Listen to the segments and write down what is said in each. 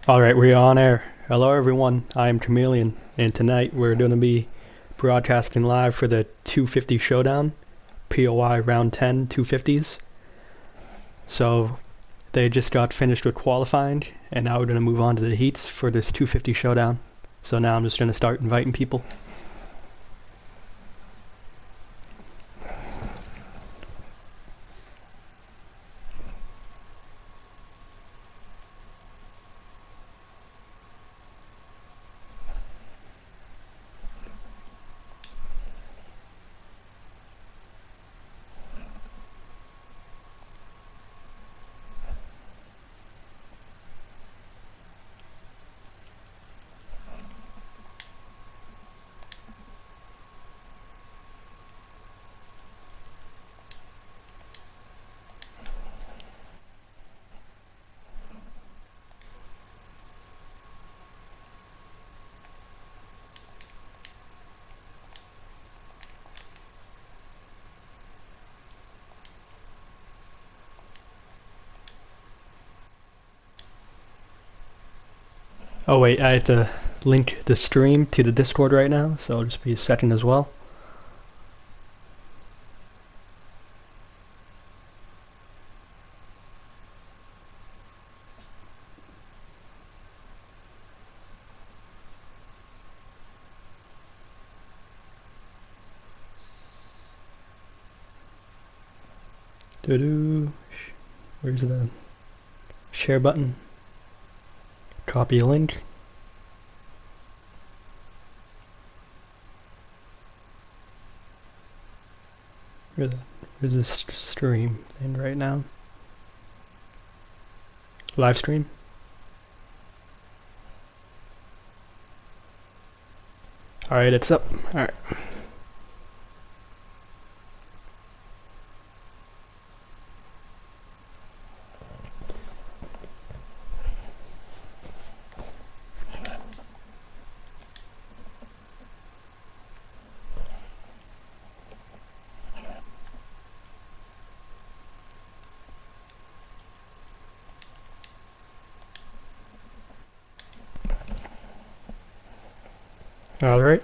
Alright, we're on air. Hello everyone, I am Chameleon, and tonight we're going to be broadcasting live for the 250 Showdown, POI Round 10 250s. So, they just got finished with qualifying, and now we're going to move on to the heats for this 250 Showdown. So now I'm just going to start inviting people. Oh wait, I have to link the stream to the Discord right now, so it'll just be a second as well. Where's the share button? Copy a link. Where's this stream thing right now? Live stream? Alright, it's up. Alright. Alright.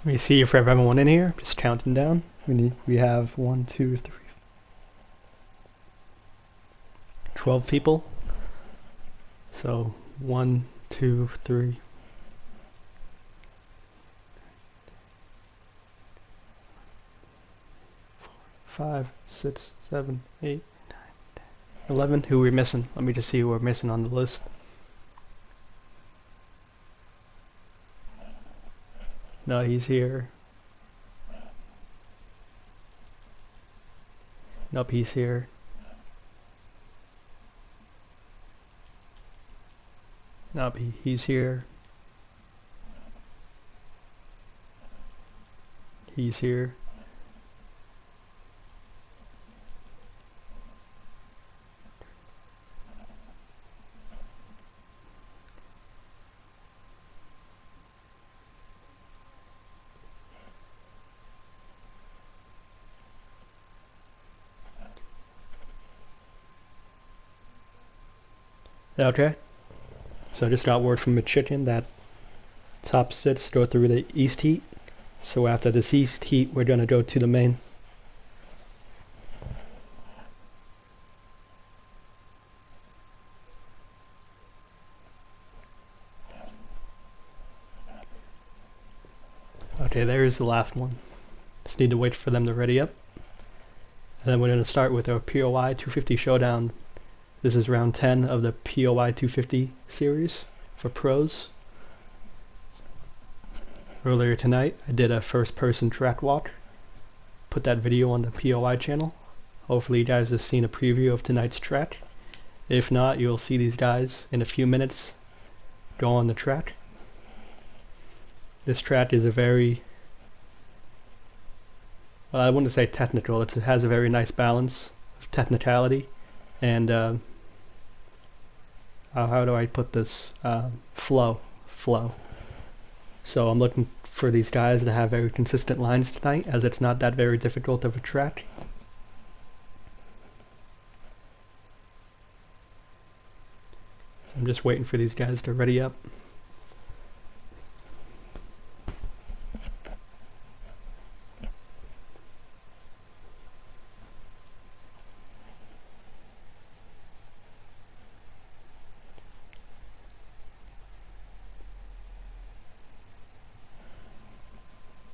Let me see if we have everyone in here. Just counting down. We have 1, 2, 3, 12 people. So 1, 2, 3. 5, 6, 7, 8, 9, 10, 11. Who are we missing? Let me just see who we're missing on the list. No, he's here. Nope, he's here. Nope, he's here. He's here. Okay. So I just got word from a chicken that top sits go through the east heat. So after this east heat, we're going to go to the main. Okay, there's the last one. Just need to wait for them to ready up. And then we're going to start with our POI 250 Showdown. This is round 10 of the POI 250 series for pros. Earlier tonight, I did a first-person track walk. Put that video on the POI channel. Hopefully you guys have seen a preview of tonight's track. If not, you'll see these guys in a few minutes go on the track. This track is a very, well, I wouldn't say technical, it has a very nice balance of technicality and how do I put this, flow. So I'm looking for these guys to have very consistent lines tonight, as it's not that very difficult of a track. So I'm just waiting for these guys to ready up.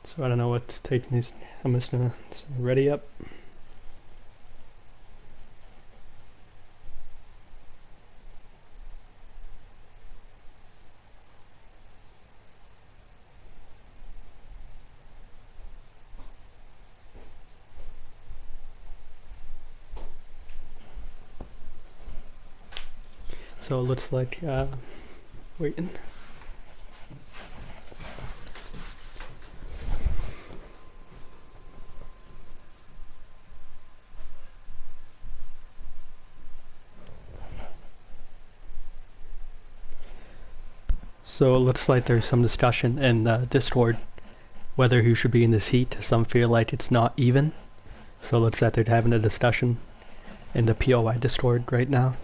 So I don't know what's taking these. I'm just gonna ready up. So it looks like waiting. So it looks like there's some discussion in Discord whether who should be in this heat. Some feel like it's not even. So it looks like they're having a discussion in the POI Discord right now.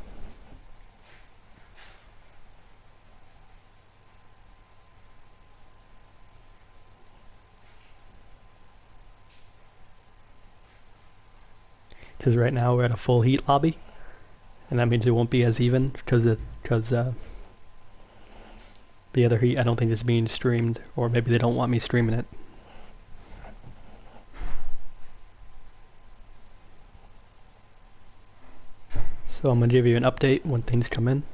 Because right now we're at a full heat lobby, and that means it won't be as even because the other heat I don't think is being streamed, or maybe they don't want me streaming it. So I'm going to give you an update when things come in.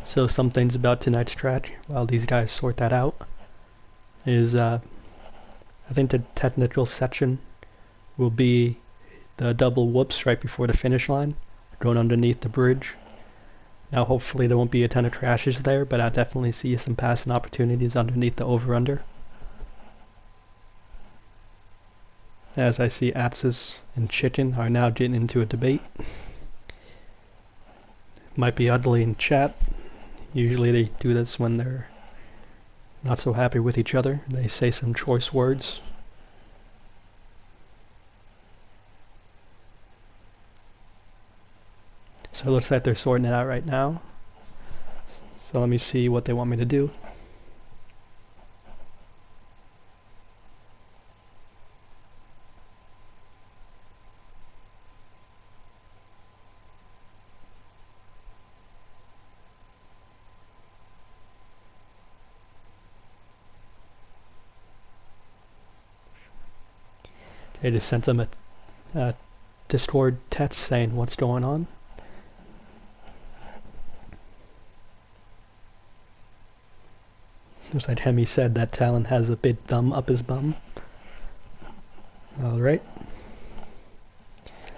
So some things about tonight's track, while these guys sort that out, is I think the technical section will be the double whoops right before the finish line, going underneath the bridge. Now hopefully there won't be a ton of crashes there, but I definitely see some passing opportunities underneath the over-under. As I see Atsis and Chicken are now getting into a debate. Might be ugly in chat. Usually they do this when they're not so happy with each other. They say some choice words. So it looks like they're sorting it out right now. So let me see what they want me to do. I just sent them a Discord text saying what's going on. Looks like Hemi said that Talon has a big thumb up his bum. Alright.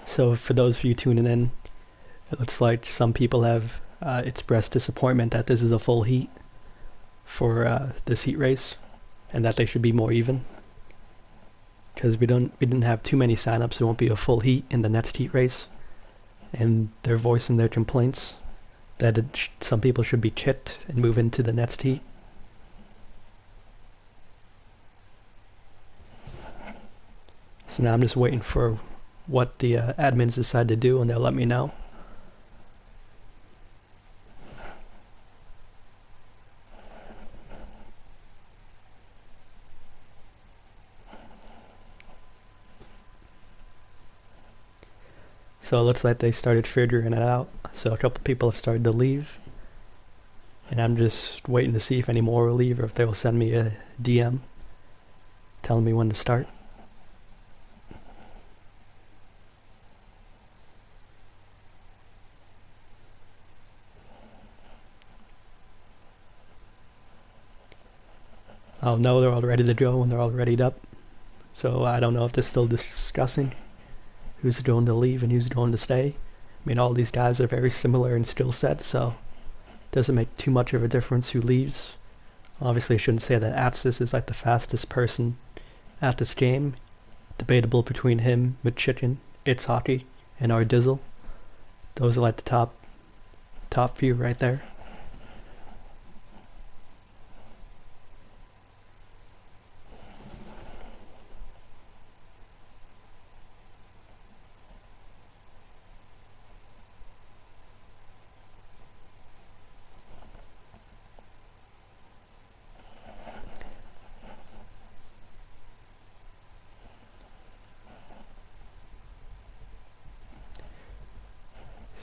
So for those of you tuning in, it looks like some people have expressed disappointment that this is a full heat for this heat race, and that they should be more even. Because we didn't have too many signups, there won't be a full heat in the next heat race, and they're voicing their complaints that some people should be kicked and move into the next heat. So now I'm just waiting for what the admins decide to do, and they'll let me know. So it looks like they started figuring it out. So a couple people have started to leave. And I'm just waiting to see if any more will leave or if they will send me a DM telling me when to start. I'll know they're all ready to go when they're all readied up. So I don't know if they're still discussing who's going to leave and who's going to stay. I mean, all these guys are very similar in skill set, so it doesn't make too much of a difference who leaves. Obviously, I shouldn't say that Atsis is like the fastest person at this game. Debatable between him, McChicken, It's Hockey, and our Dizzle. Those are like the top few right there.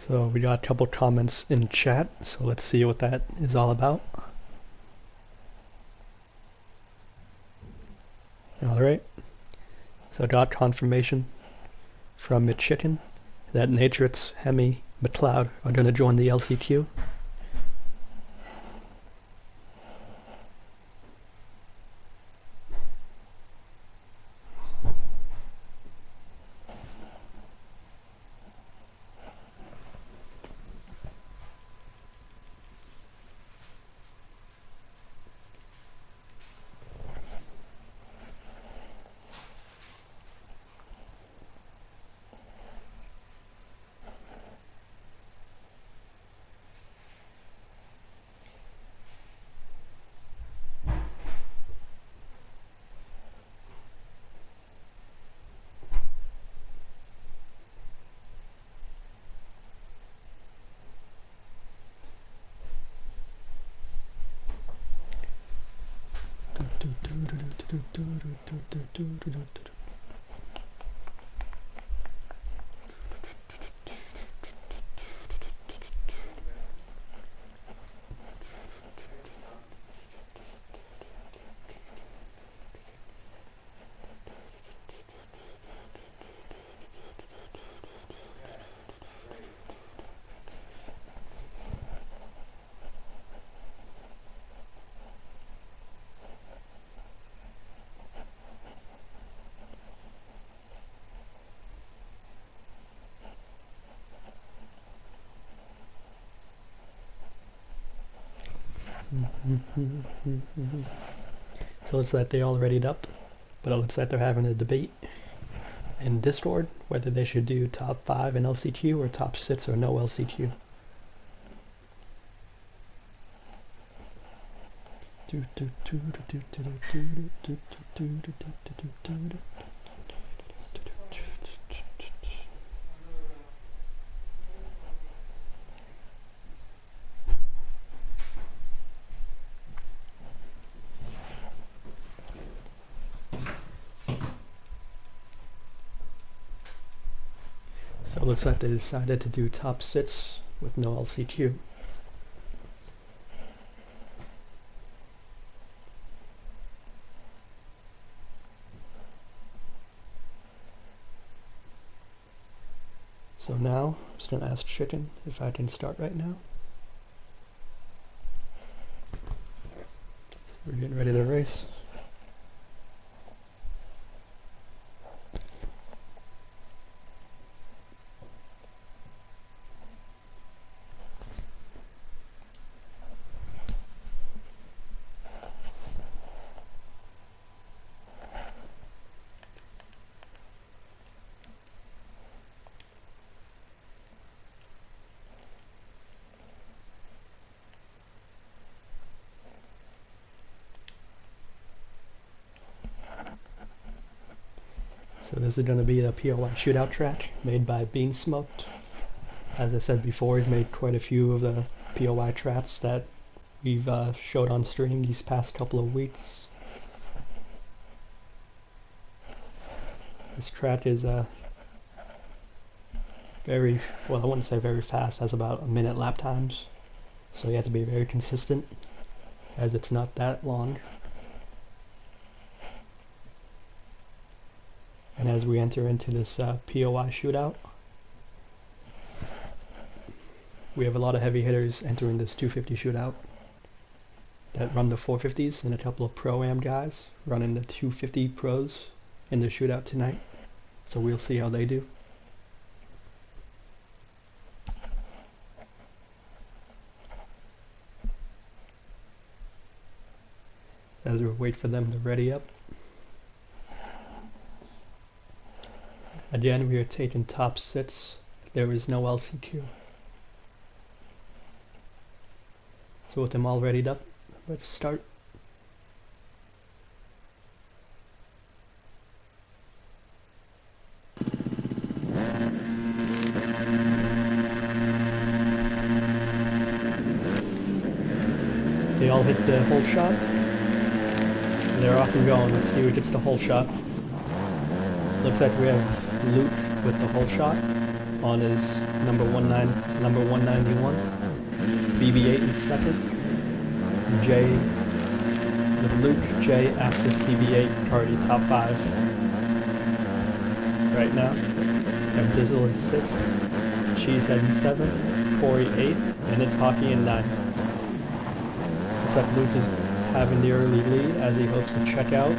So we got a couple comments in chat, so let's see what that is all about. Alright, so I got confirmation from McChicken that Natritz, Hemi, McLeod are going to join the LCQ. So it looks like they all readied up, but it looks like they're having a debate in Discord whether they should do top 5 in LCQ or top 6 or no LCQ. So it looks like they decided to do top 6 with no LCQ. So now, I'm just going to ask Chicken if I can start right now. We're getting ready to race. So this is going to be the POI shootout track made by Bean Smoked. As I said before, he's made quite a few of the POI tracks that we've showed on stream these past couple of weeks. This track is very, well, I wouldn't say very fast, has about a minute lap times. So you have to be very consistent, as it's not that long. And as we enter into this POI shootout, we have a lot of heavy hitters entering this 250 shootout that run the 450s, and a couple of Pro-Am guys running the 250 pros in the shootout tonight. So we'll see how they do. As we wait for them to ready up. Again, we are taking top sits. There is no LCQ. So with them all readied up, let's start. They all hit the whole shot. They're off and going. Let's see who gets the whole shot. Looks like we have Luke with the whole shot on his number 191. BB8 in second. Jay with Luke, Jay, Axis, BB8, Cardi, top 5. Right now, we have Dizzle in 6th, Cheesehead in 7th, Corey 8th, and it's Hockey in 9th. Looks like Luke is having the early lead as he hopes to check out.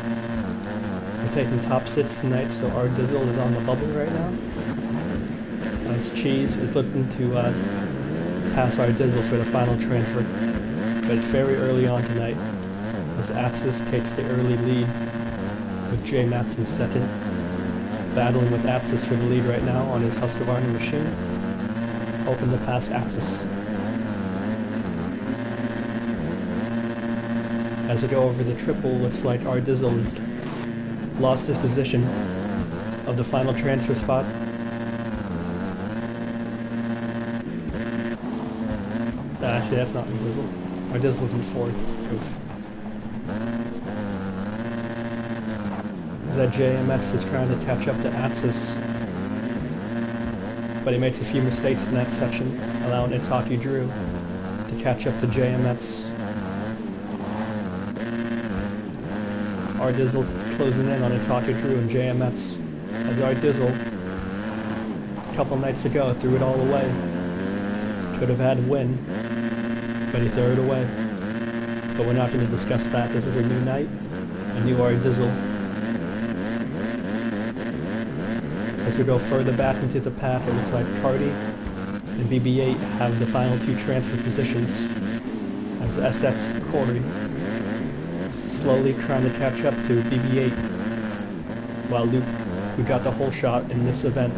We're taking top 6 tonight, so our Dizzle is on the bubble right now. As Cheese is looking to pass our Dizzle for the final transfer. But it's very early on tonight, as Axis takes the early lead with J Mats in second. Battling with Axis for the lead right now on his Husqvarna machine. Hoping to pass Axis. As we go over the triple, looks like our Dizzle has lost his position of the final transfer spot. Actually, that's not our Dizzle. Our Dizzle's in 4th. That JMS is trying to catch up to Axis, but he makes a few mistakes in that section, allowing its Hockey Drew to catch up to JMS. Our Dizzle closing in on its Hockey Drew and JMS, as our Dizzle a couple nights ago threw it all away. Could have had a win, but he threw it away. But we're not going to discuss that. This is a new night, a new our Dizzle. As we go further back into the pack, it looks like Cardi and BB8 have the final 2 transfer positions, as SX Corey slowly trying to catch up to BB8, while Luke, who got the whole shot in this event,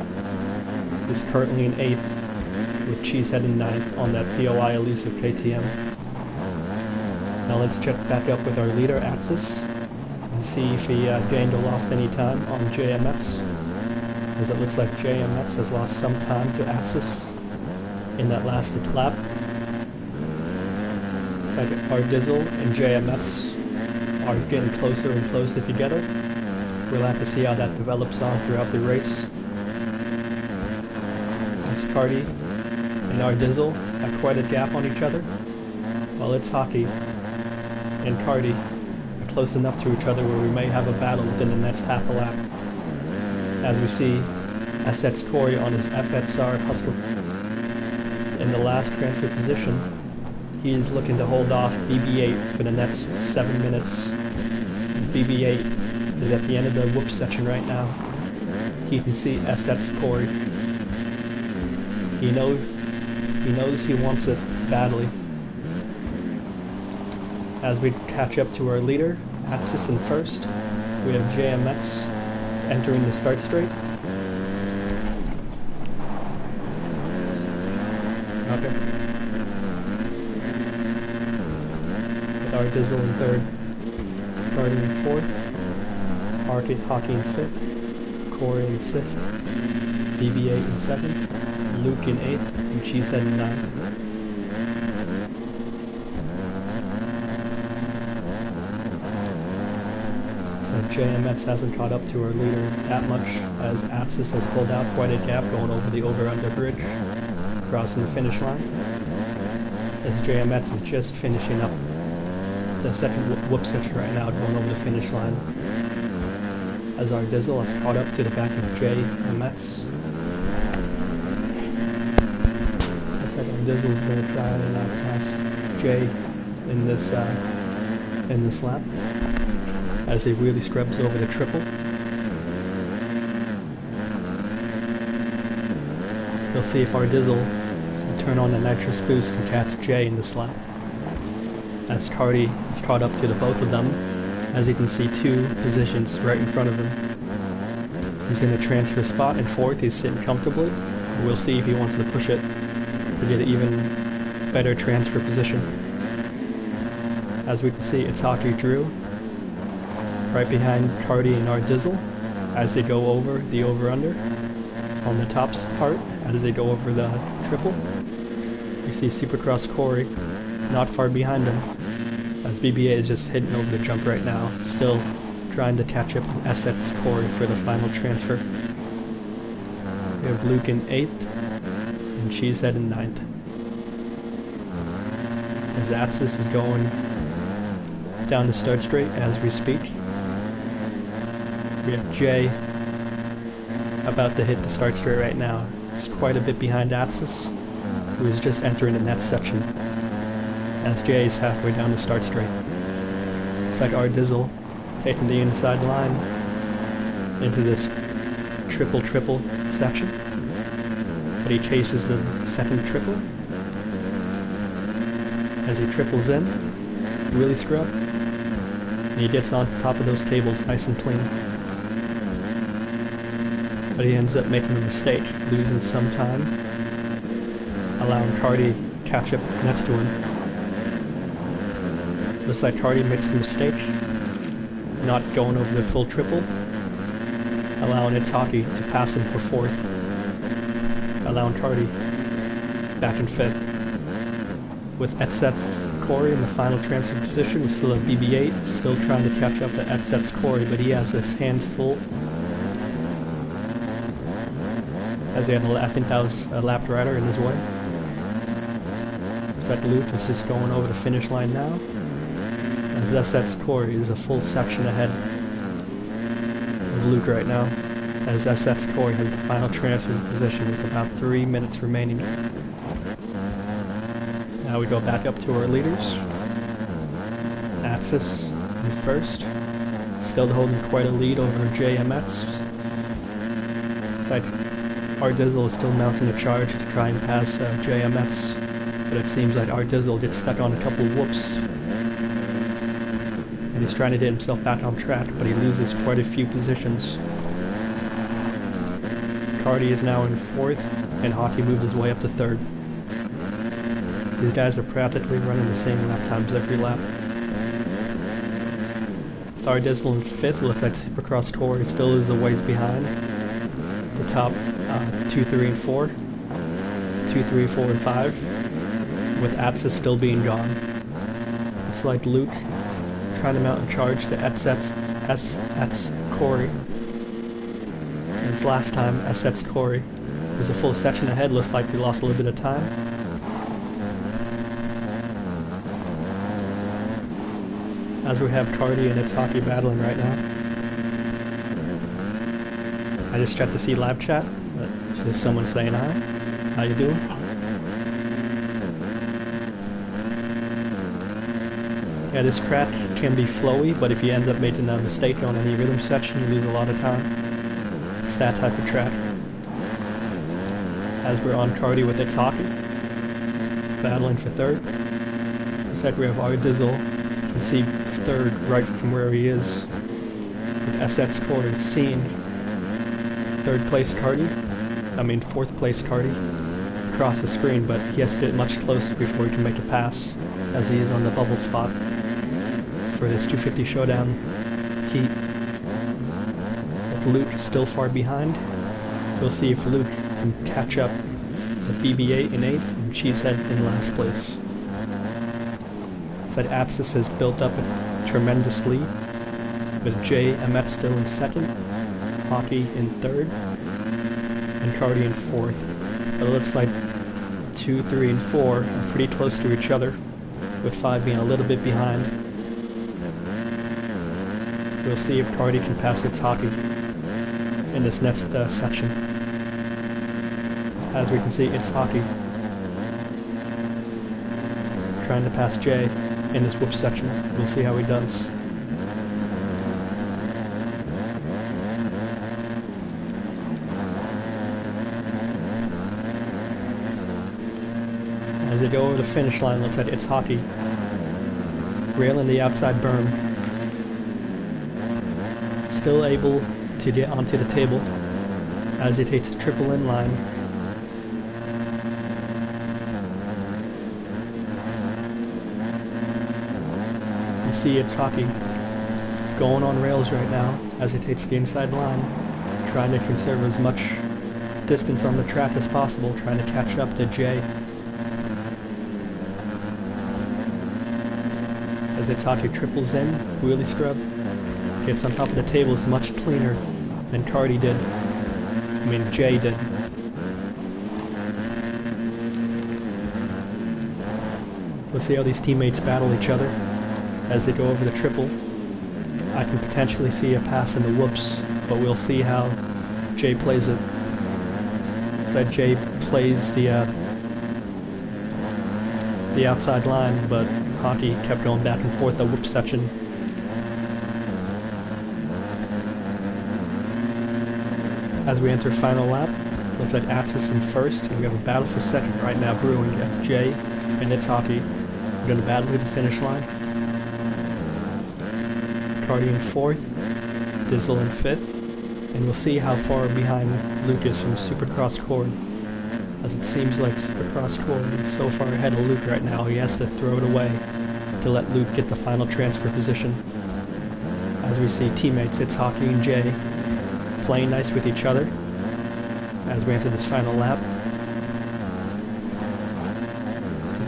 is currently in 8th, with Cheesehead in 9th on that POI elusive KTM. Now let's check back up with our leader, Axis, and see if he gained or lost any time on JMS, as it looks like JMS has lost some time to Axis in that last lap. Second, our Dizzle and JMS are getting closer and closer together. We'll have to see how that develops on throughout the race. As Cardi and our Dizzle have quite a gap on each other, while it's Hockey and Cardi are close enough to each other where we may have a battle within the next half a lap. As we see SX Corey on his FXR Hustle in the last transfer position, he is looking to hold off BB8 for the next 7 minutes. As BB8 is at the end of the whoop section right now, he can see SX Corey. He knows he wants it badly. As we catch up to our leader, Axis in 1st, we have JMS entering the start straight. Okay. With our Dizzle in 3rd, Cardi in 4th, Hockey in 5th, Corey in 6th, BB8 in 2nd, Luke in 8th, and Cheesehead in 9th. So JMS hasn't caught up to our leader that much, as Axis has pulled out quite a gap going over the over-under bridge, crossing the finish line. As JMS is just finishing up the second whoop section right now, going over the finish line. As our Dizzle has caught up to the back of JMS. Looks like our Dizzle is going to try and pass J in this lap, as he really scrubs over the triple. We'll see if our Dizzle will turn on the nitrous boost and catch J in this lap. As Cardi is caught up to the both of them, as you can see 2 positions right in front of him. He's in a transfer spot in 4th, he's sitting comfortably. We'll see if he wants to push it to get an even better transfer position. As we can see, it's Hockey Drew right behind Cardi and our Dizzle as they go over the over-under on the top part, as they go over the triple. You see Supercross Corey not far behind him, as BB8 is just hitting over the jump right now, still trying to catch up to SX Corey for the final transfer. We have Luke in 8th, and Cheesehead in 9th. As Axis is going down the start straight as we speak. We have Jay about to hit the start straight right now. It's quite a bit behind Axis, who is just entering the next section, as Jay is halfway down the start straight. Looks like our Dizzle taking the inside line into this triple section, but he chases the second triple. As he triples in, really scrub, and he gets on top of those tables nice and clean. But he ends up making a mistake, losing some time, allowing Cardi to catch up next to him. Looks like Cardi makes a mistake, not going over the full triple, allowing its Hockey to pass him for 4th, allowing Cardi back in 5th. With Etsets Corey in the final transfer position, we still have BB8, still trying to catch up to Etsets Corey, but he has his hands full. As he had, I think that was a lapped rider in his way. Looks like Luke is just going over the finish line now. As Etsets Corey is a full section ahead of Luke right now. As Etsets Corey has the final transfer position with about 3 minutes remaining. Now we go back up to our leaders. Axis in 1st, still holding quite a lead over JMS. Like our Dizzle is still mounting a charge to try and pass JMS, but it seems like our Dizzle gets stuck on a couple of whoops, and he's trying to get himself back on track, but he loses quite a few positions. Cardi is now in 4th, and Hockey moved his way up to 3rd. These guys are practically running the same lap times every lap. Our Dizzle in 5th, looks like Supercross Corey still is a ways behind. The top 2, 3, and 4. 2, 3, 4, and 5. With Axis still being gone. Looks like Luke trying to mount a charge to SX Corey. And this last time, SX Corey was a full section ahead, looks like he lost a little bit of time. As we have Cardi and its Hockey battling right now. I just checked to see live chat, but there's someone saying hi. How you doing? Yeah, this track can be flowy, but if you end up making a mistake on any rhythm section, you lose a lot of time. It's that type of track. As we're on Cardi with its Hockey, battling for 3rd. Looks like we have our Dizzle. You can see 3rd right from where he is. With SX Corey seeing 3rd place Cardi, 4th place Cardi, across the screen, but he has to get much closer before he can make a pass, as he is on the bubble spot for this 250 Showdown heat. With with Luke still far behind. We'll see if Luke can catch up with BB8 in 8th and Cheesehead in last place. That Atsis has built up a tremendous lead, with Jay Amet still in 2nd, Hockey in 3rd, and Cardi in 4th. It looks like 2, 3, and 4 are pretty close to each other, with 5 being a little bit behind. We'll see if Cardi can pass its Hockey in this next section. As we can see, it's Hockey trying to pass Jay in this whoop section. We'll see how he does. As they go over the finish line, looks like it's Hockey railing the outside berm. Still able to get onto the table as he takes the triple in line. You see it's Hockey going on rails right now as he takes the inside line, trying to conserve as much distance on the track as possible, trying to catch up to Jay. As it's Hockey triples in, wheelie scrub, gets on top of the tables much cleaner than Cardi did. I mean, Jay did. We'll see how these teammates battle each other as they go over the triple. I can potentially see a pass in the whoops, but we'll see how Jay plays it. That Jay plays the outside line, but Hockey kept going back and forth the whoop section. As we enter final lap, looks like Atsis in 1st, and we have a battle for 2nd right now brewing. That's Jay and it's Hockey. We're going to battle to the finish line. Cardi in 4th, Dizzle in 5th, and we'll see how far behind Luke is from Supercross Cord. As it seems like Supercross Cord is so far ahead of Luke right now, he has to throw it away to let Luke get the final transfer position. As we see teammates, it's Hockey and Jay playing nice with each other as we enter this final lap.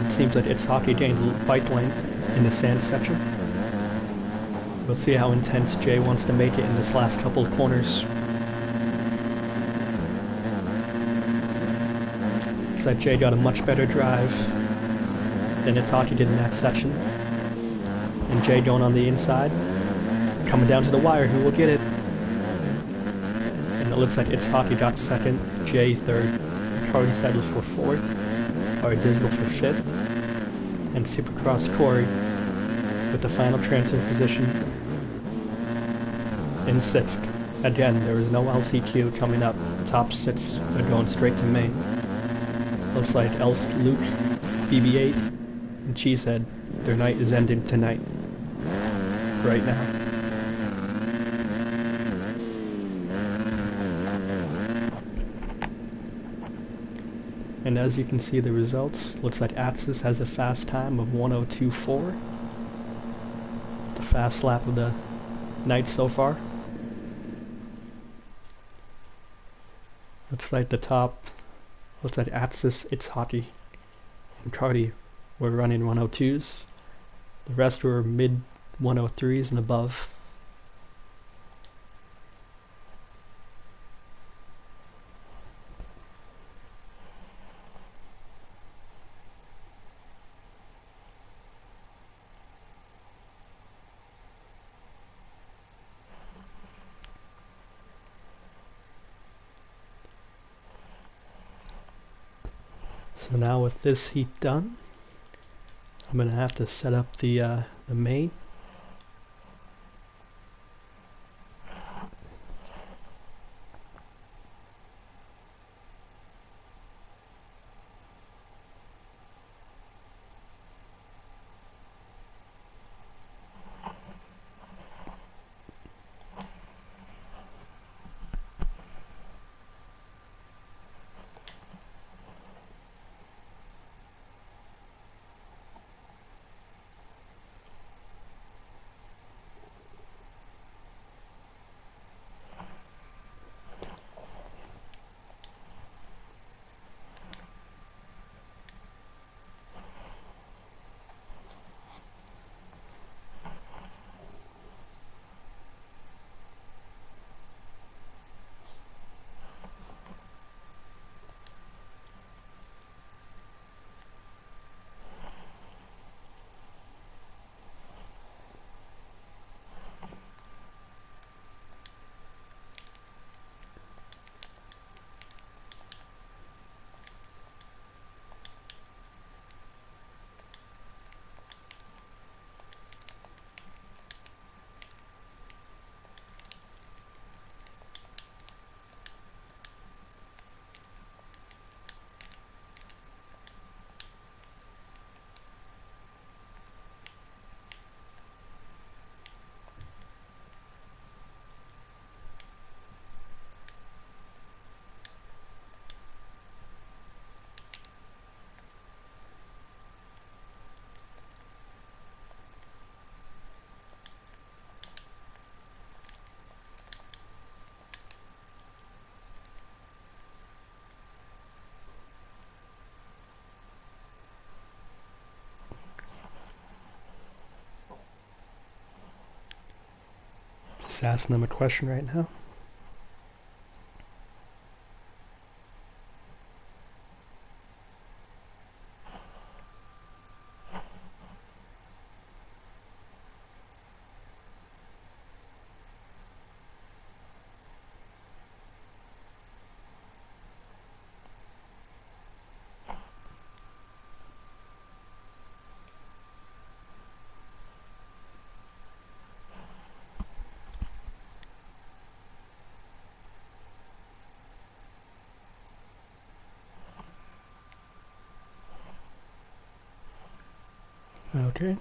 It seems like it's Hockey gained bike length in the sand section. We'll see how intense Jay wants to make it in this last couple of corners. Looks like Jay got a much better drive than it's Hockey did in that section. And Jay going on the inside, coming down to the wire. Who will get it? And it looks like it's Hockey got 2nd, Jay 3rd, Cardi settles for 4th, Cardi Dizzle for 5th, and Supercross Corey with the final transfer position in 6th. Again, there is no LCQ coming up. The top 6 are going straight to main. Looks like Luke, BB8, and Cheesehead, their night is ending tonight. Right now. And as you can see the results, looks like Atsis has a fast time of 1:02.4. The fast lap of the night so far. Looks like the top, looks like Atsis, it's Hockey, and Cardi were running 1:02s. The rest were mid 1:03s and above. So now with this heat done, I'm gonna have to set up the main. Just asking them a question right now. Okay.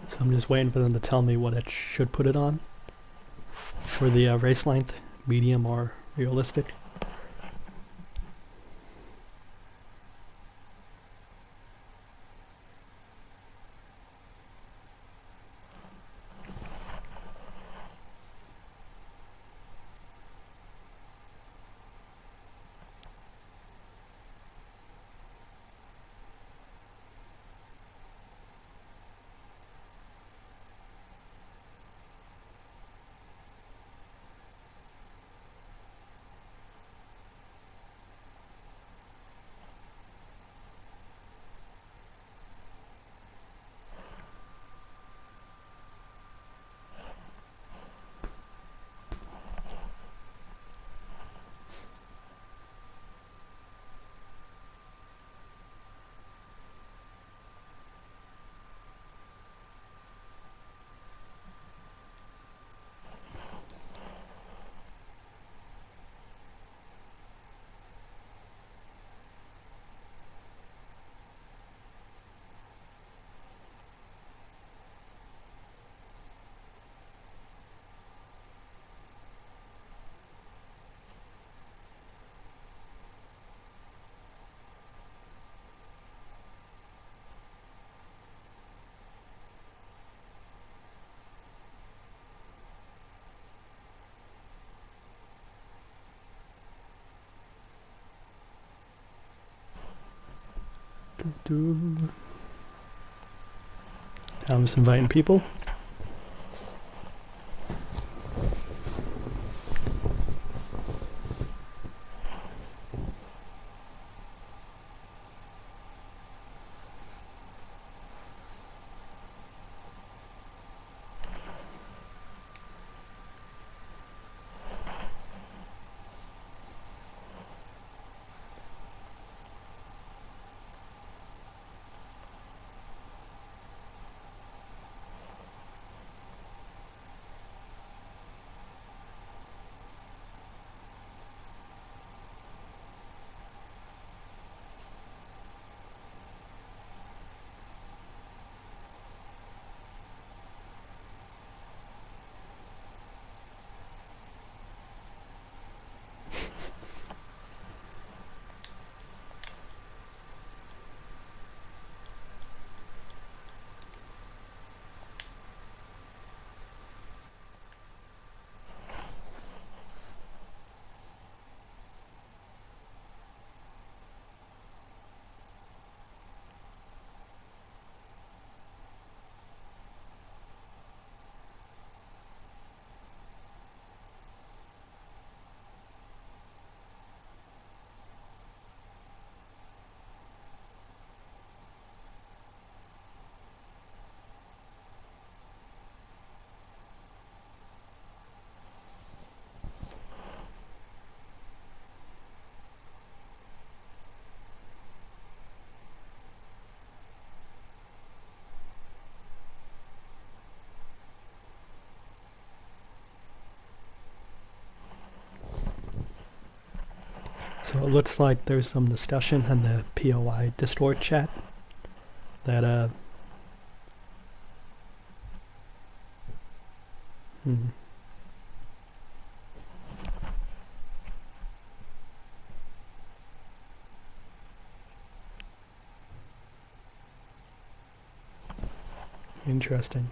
So I'm just waiting for them to tell me what it should put it on for the race length, medium or realistic. I'm just inviting people. So it looks like there's some discussion in the POI Discord chat that Interesting.